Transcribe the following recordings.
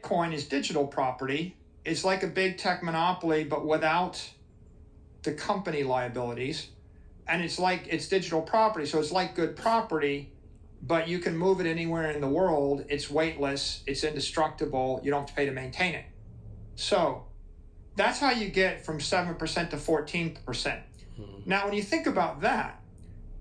Bitcoin is digital property. It's like a big tech monopoly, but without the company liabilities. And it's digital property. So it's like good property, but you can move it anywhere in the world. It's weightless. It's indestructible. You don't have to pay to maintain it. So that's how you get from 7% to 14%. Now, when you think about that,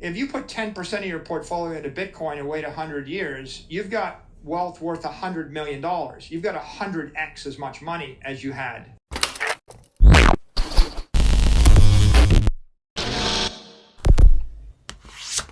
if you put 10% of your portfolio into Bitcoin and wait 100 years, you've got wealth worth $100 million. You've got 100x as much money as you had.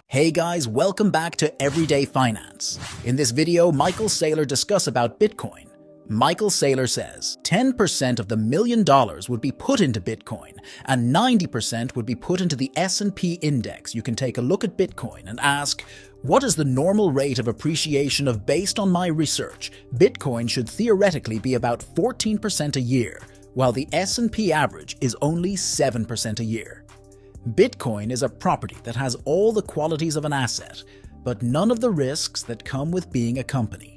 Hey guys, welcome back to Everyday Finance. In this video, Michael Saylor discusses about Bitcoin. Michael Saylor says 10% of the $1 million would be put into Bitcoin and 90% would be put into the S&P index. You can take a look at Bitcoin and ask, what is the normal rate of appreciation of based on my research? Bitcoin should theoretically be about 14% a year, while the S&P average is only 7% a year. Bitcoin is a property that has all the qualities of an asset, but none of the risks that come with being a company.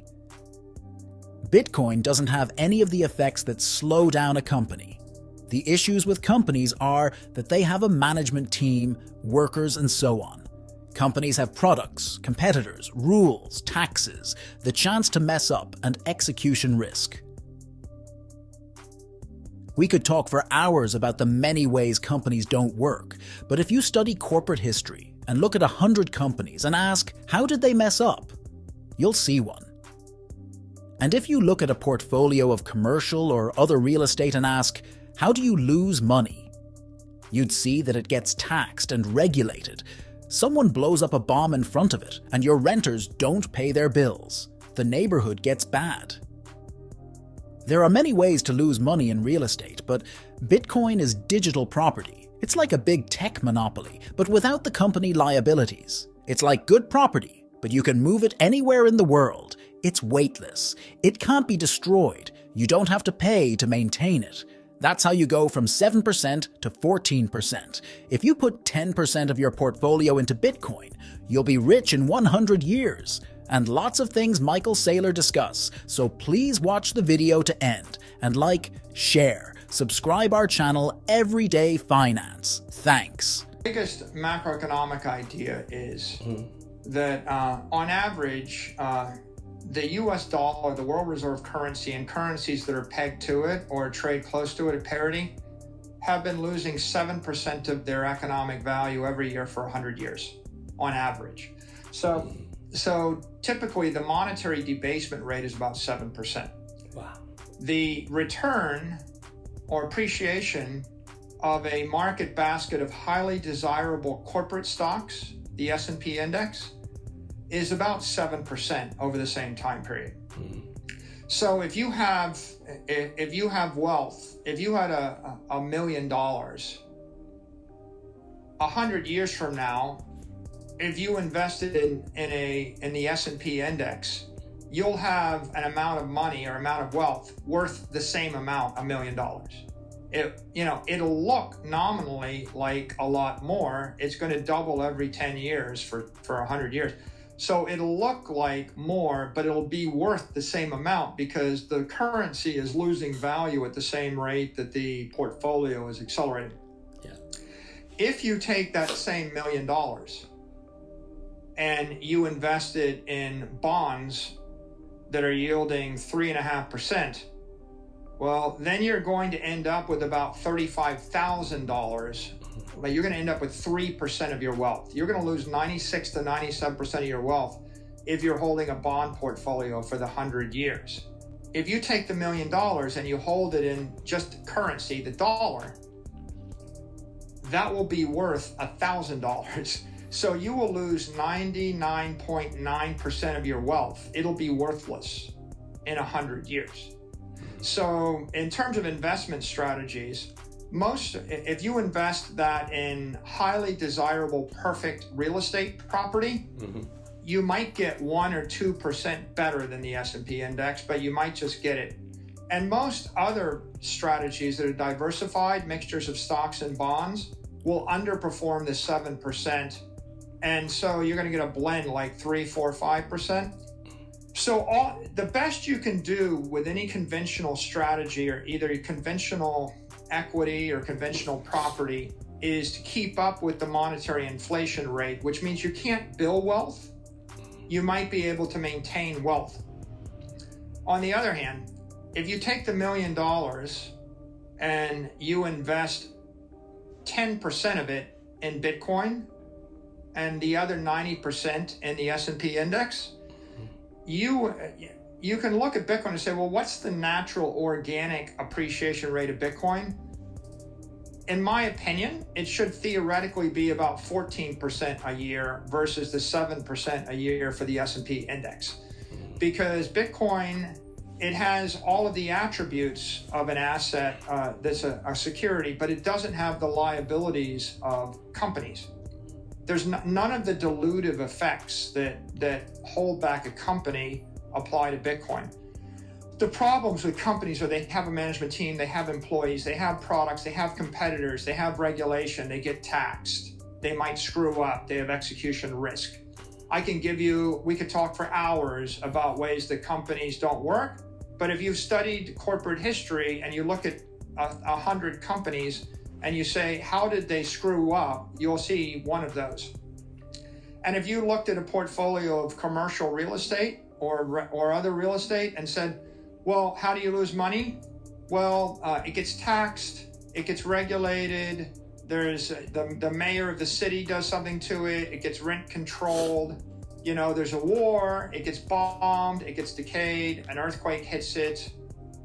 Bitcoin doesn't have any of the effects that slow down a company. The issues with companies are that they have a management team, workers, and so on. Companies have products, competitors, rules, taxes, the chance to mess up, and execution risk. We could talk for hours about the many ways companies don't work, but if you study corporate history and look at 100 companies and ask, how did they mess up? You'll see one. And if you look at a portfolio of commercial or other real estate and ask, how do you lose money? You'd see that it gets taxed and regulated. Someone blows up a bomb in front of it, and your renters don't pay their bills. The neighborhood gets bad. There are many ways to lose money in real estate, but Bitcoin is digital property. It's like a big tech monopoly, but without the company liabilities. It's like good property, but you can move it anywhere in the world. It's weightless. It can't be destroyed. You don't have to pay to maintain it. That's how you go from 7% to 14%. If you put 10% of your portfolio into Bitcoin, you'll be rich in 100 years. And lots of things Michael Saylor discuss, so please watch the video to end and like, share, subscribe our channel Everyday Finance. Thanks. The biggest macroeconomic idea is that on average, the US dollar, the world reserve currency, and currencies that are pegged to it or trade close to it at parity have been losing 7% of their economic value every year for 100 years on average. So typically the monetary debasement rate is about 7%. Wow. The return or appreciation of a market basket of highly desirable corporate stocks, the S&P index, is about 7% over the same time period. So if you have wealth, if you had $1 million, 100 years from now, if you invested in the S&P index, you'll have an amount of money or amount of wealth worth the same amount, $1 million. It'll look nominally like a lot more. It's going to double every 10 years for 100 years. So it'll look like more, but it'll be worth the same amount because the currency is losing value at the same rate that the portfolio is accelerating. Yeah. If you take that same $1 million and you invest it in bonds that are yielding 3.5%, well, then you're going to end up with about $35,000. But you're going to end up with 3% of your wealth. You're going to lose 96 to 97% of your wealth if you're holding a bond portfolio for the 100 years. If you take the $1 million and you hold it in just currency, the dollar, that will be worth $1,000. So you will lose 99.9% of your wealth. It'll be worthless in 100 years. So in terms of investment strategies, if you invest that in highly desirable, perfect real estate property, you might get 1 or 2% better than the S&P index, but you might just get it. And most other strategies that are diversified, mixtures of stocks and bonds, will underperform the 7%. And so you're going to get a blend like 3, 4, 5%. So the best you can do with any conventional strategy, or either conventional equity or conventional property, is to keep up with the monetary inflation rate, which means you can't build wealth. You might be able to maintain wealth. On the other hand, if you take the $1 million and you invest 10% of it in Bitcoin and the other 90% in the S&P index, you can look at Bitcoin and say, well, what's the natural organic appreciation rate of Bitcoin? In my opinion, it should theoretically be about 14% a year versus the 7% a year for the S&P index. Because Bitcoin, it has all of the attributes of an asset that's a security, but it doesn't have the liabilities of companies. There's none of the dilutive effects that hold back a company apply to Bitcoin. The problems with companies are they have a management team, they have employees, they have products, they have competitors, they have regulation, they get taxed, they might screw up, they have execution risk. We could talk for hours about ways that companies don't work, but if you've studied corporate history and you look at 100 companies and you say, how did they screw up? You'll see one of those. And if you looked at a portfolio of commercial real estate or other real estate and said, well, how do you lose money? Well, it gets taxed, it gets regulated, there's the mayor of the city does something to it, it gets rent controlled, there's a war, it gets bombed, it gets decayed, an earthquake hits it,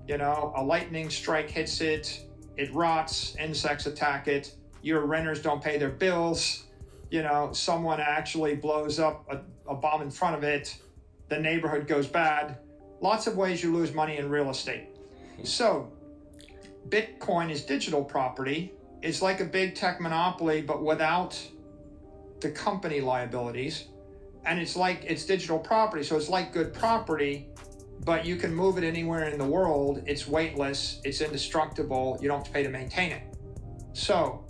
a lightning strike hits it, it rots, insects attack it, your renters don't pay their bills, someone actually blows up a bomb in front of it, the neighborhood goes bad. Lots of ways you lose money in real estate. So Bitcoin is digital property. It's like a big tech monopoly, but without the company liabilities. And it's digital property. So it's like good property, but you can move it anywhere in the world. It's weightless. It's indestructible. You don't have to pay to maintain it. So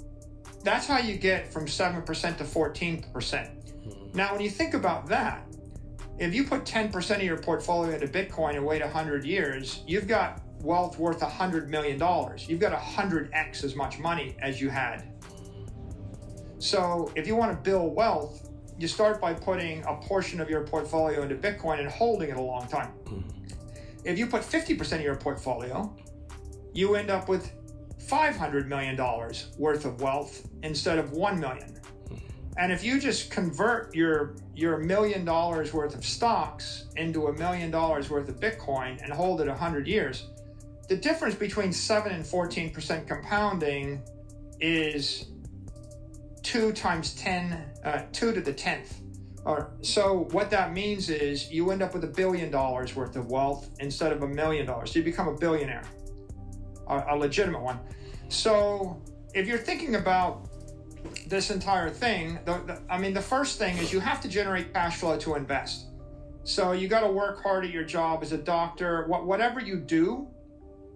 that's how you get from 7% to 14%. Now, when you think about that, if you put 10% of your portfolio into Bitcoin and wait 100 years, you've got wealth worth $100 million. You've got 100x as much money as you had. So if you want to build wealth, you start by putting a portion of your portfolio into Bitcoin and holding it a long time. If you put 50% of your portfolio, you end up with $500 million worth of wealth instead of $1 million. And if you just convert your $1 million worth of stocks into $1 million worth of Bitcoin and hold it 100 years, the difference between 7 and 14% compounding is 2 times 10, 2 to the 10th. So what that means is you end up with $1 billion worth of wealth instead of $1 million. So you become a billionaire, a legitimate one. So if you're thinking about this entire thing, the first thing is you have to generate cash flow to invest. So you got to work hard at your job as a doctor, whatever you do,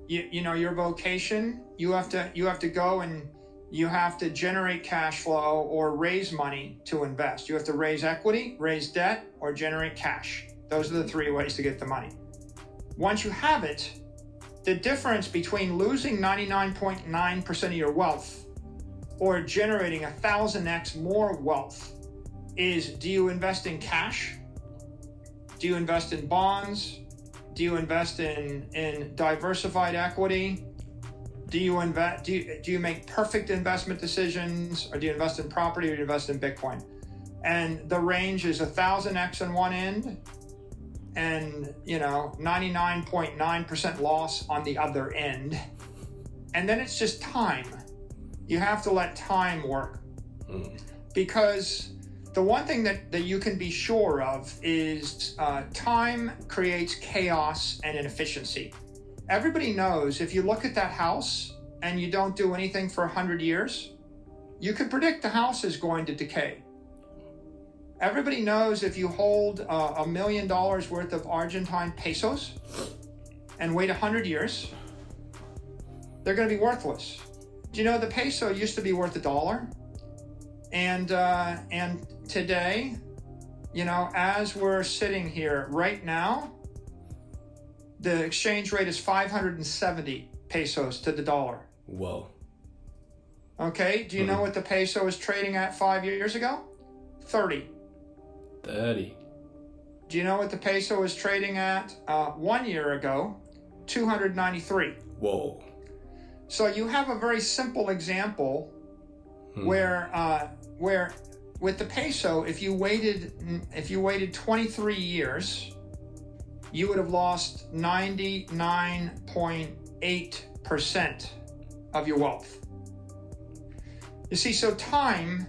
your vocation, you have to go and you have to generate cash flow or raise money to invest. You have to raise equity, raise debt, or generate cash. Those are the 3 ways to get the money. Once you have it, the difference between losing 99.9% of your wealth or generating 1,000x more wealth is, do you invest in cash? Do you invest in bonds? Do you invest in diversified equity? Do you make perfect investment decisions, or do you invest in property, or do you invest in Bitcoin? And the range is 1,000x on one end and 99.9% loss on the other end. And then it's just time. You have to let time work, because the one thing that you can be sure of is time creates chaos and inefficiency. Everybody knows if you look at that house and you don't do anything for 100 years, you can predict the house is going to decay. Everybody knows if you hold $1 million worth of Argentine pesos and wait 100 years, they're going to be worthless. Do you know the peso used to be worth $1? And today, as we're sitting here right now, The exchange rate is 570 pesos to the dollar. Whoa. Okay, do you know what the peso was trading at 5 years ago? 30. 30. Do you know what the peso was trading at 1 year ago? 293. Whoa. So you have a very simple example where with the peso, if you waited 23 years, you would have lost 99.8% of your wealth. You see, so time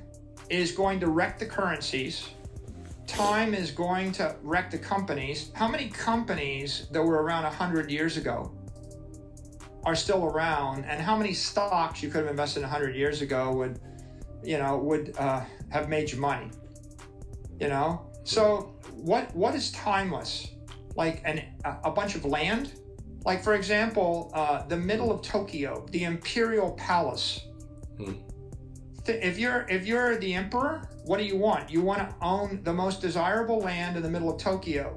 is going to wreck the currencies. Time is going to wreck the companies. How many companies that were around 100 years ago are still around? And how many stocks you could have invested 100 years ago would have made you money? So what is timeless? Like a bunch of land? Like, for example, the middle of Tokyo, the Imperial Palace. If you're the emperor, what do you want? You want to own the most desirable land in the middle of Tokyo.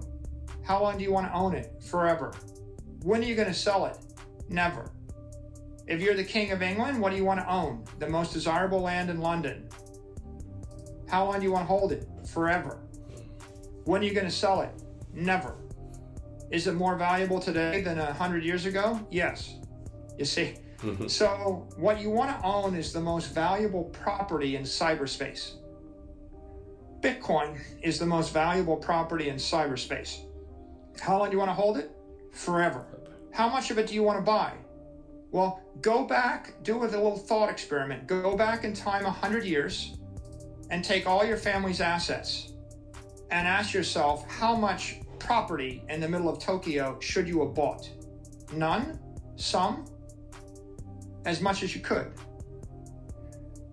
How long do you want to own it? Forever. When are you going to sell it? Never. If you're the King of England, what do you want to own? The most desirable land in London. How long do you want to hold it? Forever. When are you going to sell it? Never. Is it more valuable today than 100 years ago? Yes. You see? So what you want to own is the most valuable property in cyberspace. Bitcoin is the most valuable property in cyberspace. How long do you want to hold it? Forever. How much of it do you want to buy? Well, go back, do a little thought experiment. Go back in time 100 years and take all your family's assets and ask yourself, how much property in the middle of Tokyo should you have bought? None? Some? As much as you could.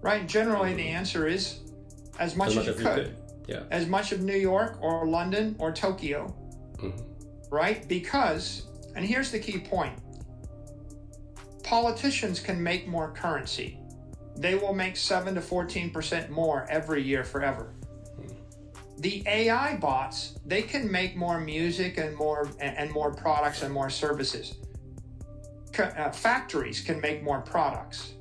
Right? Generally, the answer is as much as you could. Yeah. As much of New York or London or Tokyo. Right? Because, and here's the key point, politicians can make more currency. They will make 7 to 14% more every year forever. The AI bots, they can make more music and more products and more services. Factories can make more products,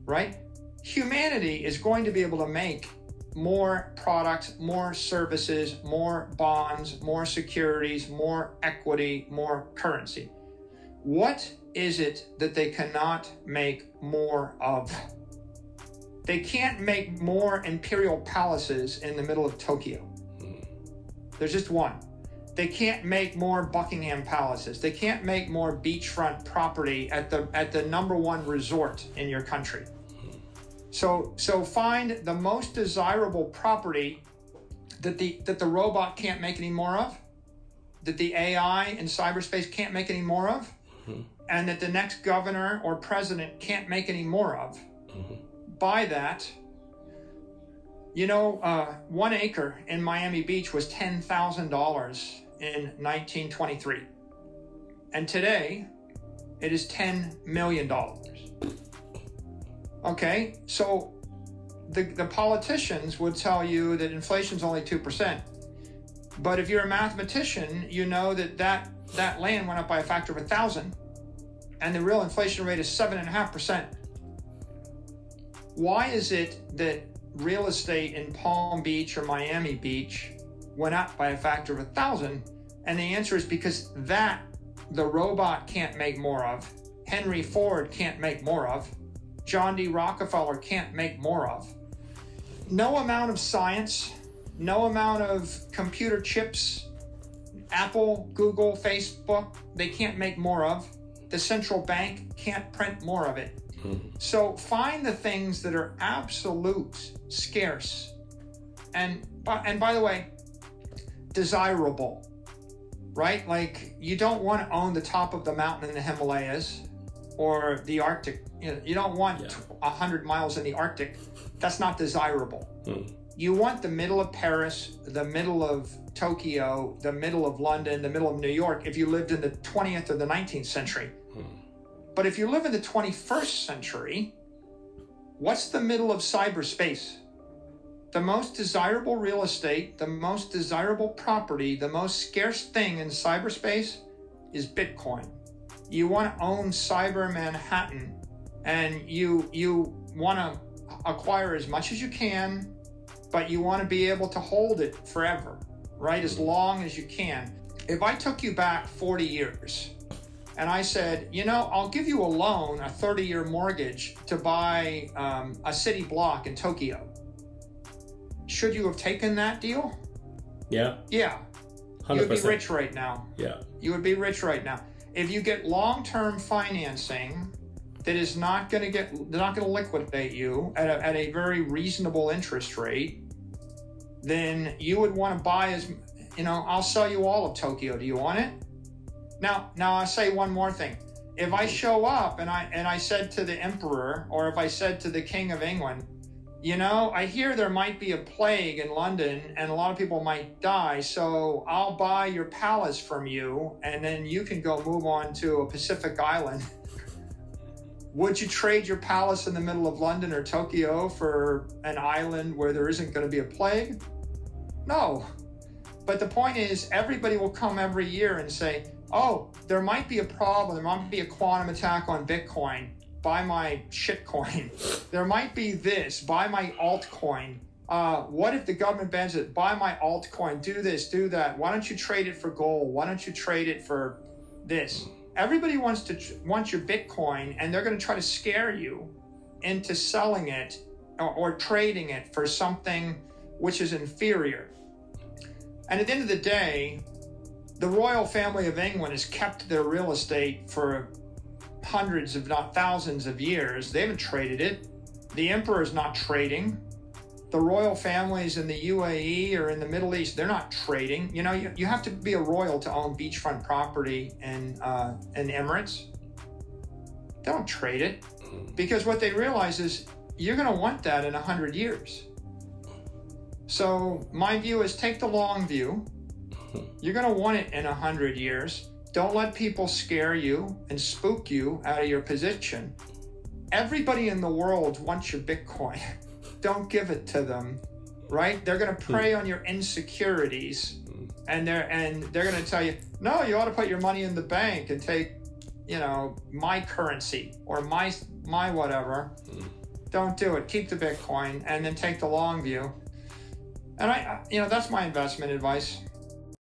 right? Humanity is going to be able to make more products, more services, more bonds, more securities, more equity, more currency. What is it that they cannot make more of? They can't make more imperial palaces in the middle of Tokyo. There's just one. They can't make more Buckingham Palaces. They can't make more beachfront property at the #1 resort in your country. So find the most desirable property that the robot can't make any more of, that the AI in cyberspace can't make any more of, and that the next governor or president can't make any more of. Buy that. 1 acre in Miami Beach was $10,000 in 1923. And today, it is $10 million. Okay, so the politicians would tell you that inflation's only 2%. But if you're a mathematician, you know that land went up by a factor of 1,000, and the real inflation rate is 7.5%. Why is it that real estate in Palm Beach or Miami Beach went up by a factor of 1,000? And the answer is because that the robot can't make more of, Henry Ford can't make more of, John D. Rockefeller can't make more of. No amount of science, no amount of computer chips, Apple, Google, Facebook, they can't make more of. The central bank can't print more of it. So find the things that are absolute, scarce, and by the way, desirable, right? Like, you don't want to own the top of the mountain in the Himalayas or the Arctic. You don't want 100 miles in the Arctic. That's not desirable. You want the middle of Paris, the middle of Tokyo, the middle of London, the middle of New York if you lived in the 20th or the 19th century. But if you live in the 21st century, what's the middle of cyberspace? The most desirable real estate, the most desirable property, the most scarce thing in cyberspace is Bitcoin. You want to own Cyber Manhattan, and you want to acquire as much as you can, but you want to be able to hold it forever, right? As long as you can. If I took you back 40 years and I said, you know, I'll give you a loan, a 30-year mortgage to buy a city block in Tokyo, should you have taken that deal? Yeah. Yeah. 100%. You would be rich right now. Yeah. You would be rich right now. If you get long-term financing that is not going to liquidate you at a very reasonable interest rate, then you would want to buy I'll sell you all of Tokyo. Do you want it? Now I'll say one more thing. If I show up and I said to the emperor, or if I said to the king of England, you know, I hear there might be a plague in London and a lot of people might die, so I'll buy your palace from you and then you can go move on to a Pacific island. Would you trade your palace in the middle of London or Tokyo for an island where there isn't going to be a plague? No. But the point is, everybody will come every year and say, oh, there might be a problem. There might be a quantum attack on Bitcoin. Buy my shitcoin. There might be this. Buy my altcoin. What if the government bans it? Buy my altcoin. Do this, do that. Why don't you trade it for gold? Why don't you trade it for this? Everybody wants your Bitcoin, and they're going to try to scare you into selling it or trading it for something which is inferior. And at the end of the day, the royal family of England has kept their real estate for hundreds, if not thousands of years. They haven't traded it. The emperor is not trading. The royal families in the UAE or in the Middle East, they're not trading. You know, you have to be a royal to own beachfront property in Emirates. They don't trade it, because what they realize is you're going to want that in 100 years. So my view is take the long view. You're going to want it in 100 years. Don't let people scare you and spook you out of your position. Everybody in the world wants your Bitcoin. Don't give it to them, right? They're going to prey on your insecurities, and they're going to tell you, no, you ought to put your money in the bank and take, you know, my currency or my whatever. Don't do it. Keep the Bitcoin and then take the long view. And that's my investment advice.